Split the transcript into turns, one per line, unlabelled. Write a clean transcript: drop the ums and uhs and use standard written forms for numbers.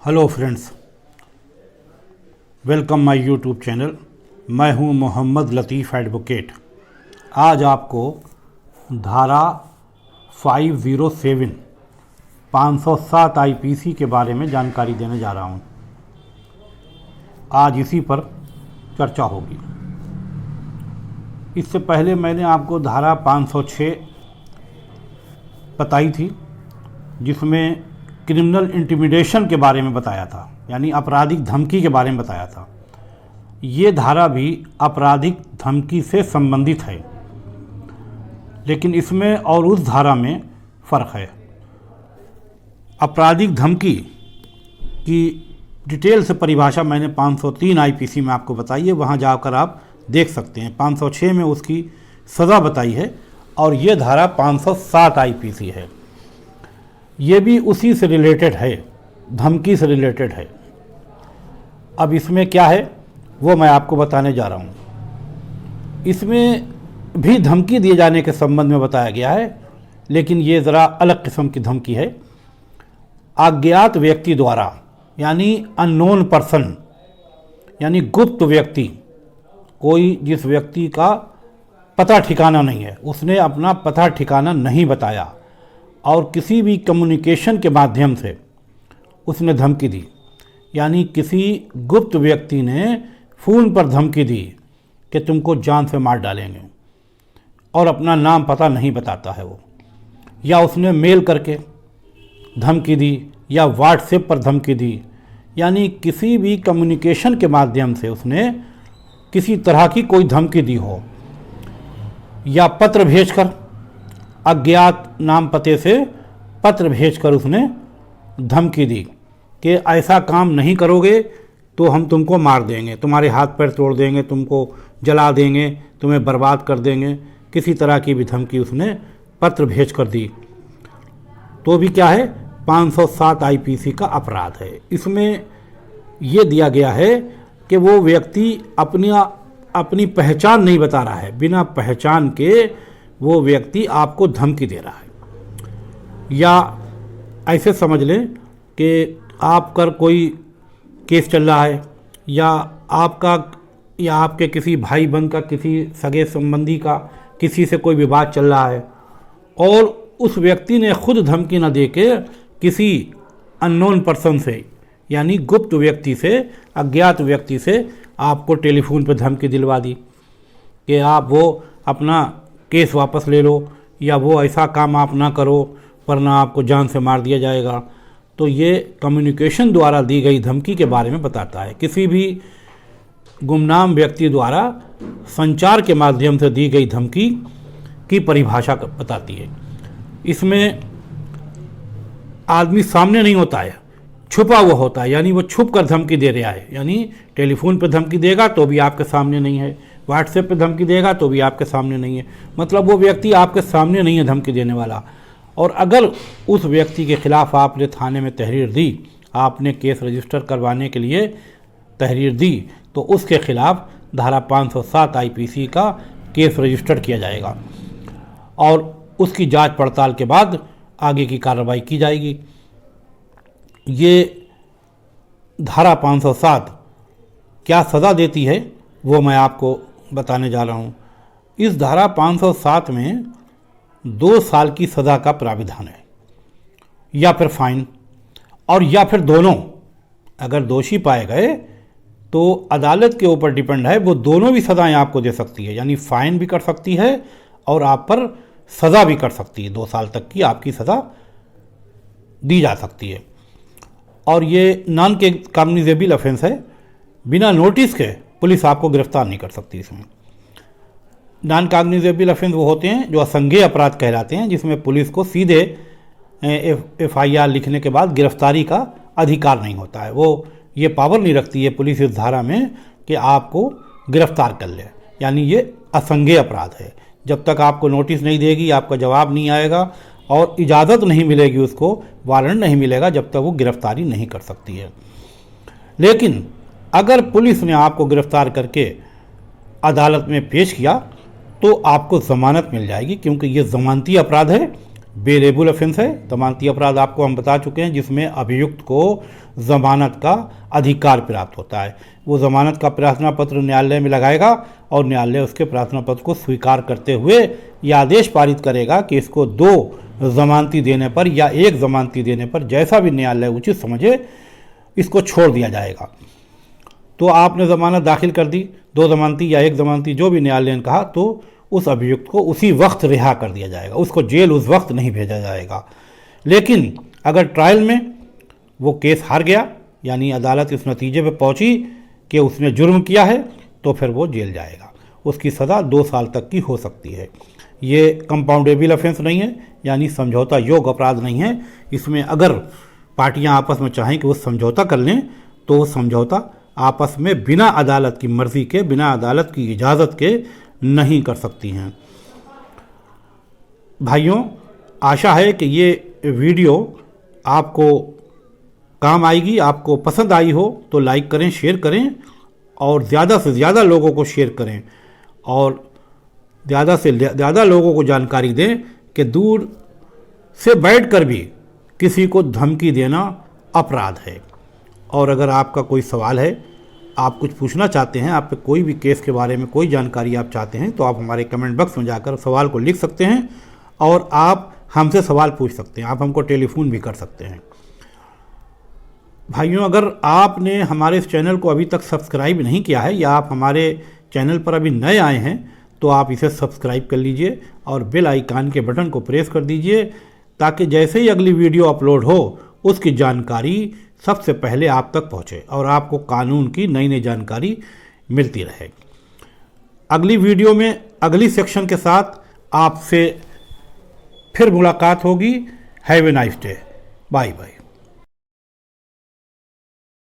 Hello friends, welcome my YouTube channel. मैं हूं मोहम्मद लतीफ़ advocate. आज आपको धारा 507 507 आईपीसी के बारे में जानकारी देने जा रहा हूं। आज इसी पर चर्चा होगी। इससे पहले मैंने आपको धारा 506 बताई थी, जिसमें क्रिमिनल इंटिमिडेशन के बारे में बताया था, यानी आपराधिक धमकी के बारे में बताया था। ये धारा भी आपराधिक धमकी से संबंधित है, लेकिन इसमें और उस धारा में फ़र्क है। आपराधिक धमकी की डिटेल से परिभाषा मैंने 503 आईपीसी में आपको बताई है, वहाँ जाकर आप देख सकते हैं। 506 में उसकी सज़ा बताई है और ये धारा 507 आईपीसी है। ये भी उसी से रिलेटेड है, धमकी से रिलेटेड है। अब इसमें क्या है वो मैं आपको बताने जा रहा हूँ। इसमें भी धमकी दिए जाने के संबंध में बताया गया है, लेकिन ये ज़रा अलग किस्म की धमकी है। अज्ञात व्यक्ति द्वारा, यानी अननोन पर्सन, यानी गुप्त व्यक्ति, कोई जिस व्यक्ति का पता ठिकाना नहीं है, उसने अपना पता ठिकाना नहीं बताया और किसी भी कम्युनिकेशन के माध्यम से उसने धमकी दी, यानी किसी गुप्त व्यक्ति ने फ़ोन पर धमकी दी कि तुमको जान से मार डालेंगे और अपना नाम पता नहीं बताता है वो, या उसने मेल करके धमकी दी या व्हाट्सएप पर धमकी दी, यानी किसी भी कम्युनिकेशन के माध्यम से उसने किसी तरह की कोई धमकी दी हो, या पत्र भेजकर, अज्ञात नाम पते से पत्र भेजकर उसने धमकी दी कि ऐसा काम नहीं करोगे तो हम तुमको मार देंगे, तुम्हारे हाथ पैर तोड़ देंगे, तुमको जला देंगे, तुम्हें बर्बाद कर देंगे। किसी तरह की भी धमकी उसने पत्र भेजकर दी, तो भी क्या है, 507 आईपीसी का अपराध है। इसमें ये दिया गया है कि वो व्यक्ति अपनी पहचान नहीं बता रहा है, बिना पहचान के वो व्यक्ति आपको धमकी दे रहा है। या ऐसे समझ लें कि आप पर कोई केस चल रहा है, या आपके किसी भाई बहन का, किसी सगे संबंधी का किसी से कोई विवाद चल रहा है, और उस व्यक्ति ने खुद धमकी न दे के किसी अननोन पर्सन से, यानी गुप्त व्यक्ति से, अज्ञात व्यक्ति से आपको टेलीफोन पर धमकी दिलवा दी कि आप वो अपना केस वापस ले लो, या वो ऐसा काम आप ना करो वरना आपको जान से मार दिया जाएगा। तो ये कम्युनिकेशन द्वारा दी गई धमकी के बारे में बताता है। किसी भी गुमनाम व्यक्ति द्वारा संचार के माध्यम से दी गई धमकी की परिभाषा बताती है। इसमें आदमी सामने नहीं होता है, छुपा हुआ होता है, यानी वो छुप कर धमकी दे रहा है। यानी टेलीफोन पर धमकी देगा तो भी आपके सामने नहीं है, व्हाट्सएप पे धमकी देगा तो भी आपके सामने नहीं है, मतलब वो व्यक्ति आपके सामने नहीं है धमकी देने वाला। और अगर उस व्यक्ति के खिलाफ आपने थाने में तहरीर दी, आपने केस रजिस्टर करवाने के लिए तहरीर दी, तो उसके खिलाफ धारा 507 आईपीसी का केस रजिस्टर किया जाएगा और उसकी जांच पड़ताल के बाद आगे की कार्रवाई की जाएगी। ये धारा 507 क्या सज़ा देती है वो मैं आपको बताने जा रहा हूँ। इस धारा 507 में 2 साल की सज़ा का प्राविधान है, या फिर फाइन, और या फिर दोनों। अगर दोषी पाए गए तो अदालत के ऊपर डिपेंड है, वो दोनों भी सज़ाएं आपको दे सकती है, यानी फाइन भी कर सकती है और आप पर सज़ा भी कर सकती है। 2 साल तक की आपकी सज़ा दी जा सकती है। और ये नॉन कॉग्निजेबल ऑफेंस है, बिना नोटिस के पुलिस आपको गिरफ्तार नहीं कर सकती। इसमें नॉन कॉग्निजेबल ऑफेंस वो होते हैं जो असंज्ञेय अपराध कहलाते हैं, जिसमें पुलिस को सीधे एफआईआर लिखने के बाद गिरफ्तारी का अधिकार नहीं होता है। वो ये पावर नहीं रखती है पुलिस इस धारा में कि आपको गिरफ्तार कर ले, यानी ये असंज्ञेय अपराध है। जब तक आपको नोटिस नहीं देगी, आपका जवाब नहीं आएगा और इजाज़त नहीं मिलेगी, उसको वारंट नहीं मिलेगा, जब तक वो गिरफ्तारी नहीं कर सकती है। लेकिन अगर पुलिस ने आपको गिरफ्तार करके अदालत में पेश किया तो आपको ज़मानत मिल जाएगी, क्योंकि ये ज़मानती अपराध है बेलेबल ऑफेंस है। जमानती अपराध आपको हम बता चुके हैं, जिसमें अभियुक्त को जमानत का अधिकार प्राप्त होता है। वो जमानत का प्रार्थना पत्र न्यायालय में लगाएगा और न्यायालय उसके प्रार्थना पत्र को स्वीकार करते हुए यह आदेश पारित करेगा कि इसको 2 जमानती देने पर या 1 जमानती देने पर, जैसा भी न्यायालय उचित समझे, इसको छोड़ दिया जाएगा। तो आपने जमानत दाखिल कर दी, 2 जमानती या 1 जमानती, जो भी न्यायालय ने कहा, तो उस अभियुक्त को उसी वक्त रिहा कर दिया जाएगा, उसको जेल उस वक्त नहीं भेजा जाएगा। लेकिन अगर ट्रायल में वो केस हार गया, यानी अदालत इस नतीजे पर पहुंची कि उसने जुर्म किया है, तो फिर वो जेल जाएगा। उसकी सज़ा 2 साल तक की हो सकती है। ये कंपाउंडेबल ऑफेंस नहीं है, यानी समझौता योग्य अपराध नहीं है। इसमें अगर पार्टियां आपस में चाहें कि वो समझौता कर लें, तो वो समझौता आपस में बिना अदालत की मर्जी के, बिना अदालत की इजाज़त के नहीं कर सकती हैं। भाइयों, आशा है कि ये वीडियो आपको काम आएगी, आपको पसंद आई हो तो लाइक करें, शेयर करें और ज़्यादा से ज़्यादा लोगों को शेयर करें और ज़्यादा से ज़्यादा लोगों को जानकारी दें कि दूर से बैठकर भी किसी को धमकी देना अपराध है। और अगर आपका कोई सवाल है, आप कुछ पूछना चाहते हैं, आप कोई भी केस के बारे में कोई जानकारी आप चाहते हैं, तो आप हमारे कमेंट बॉक्स में जाकर सवाल को लिख सकते हैं और आप हमसे सवाल पूछ सकते हैं। आप हमको टेलीफोन भी कर सकते हैं। भाइयों, अगर आपने हमारे इस चैनल को अभी तक सब्सक्राइब नहीं किया है या आप हमारे चैनल पर अभी नए आए हैं, तो आप इसे सब्सक्राइब कर लीजिए और बेल आइकन के बटन को प्रेस कर दीजिए, ताकि जैसे ही अगली वीडियो अपलोड हो उसकी जानकारी सबसे पहले आप तक पहुंचे और आपको कानून की नई नई जानकारी मिलती रहे। अगली वीडियो में अगली सेक्शन के साथ आपसे फिर मुलाकात होगी। Have a nice day. Bye bye.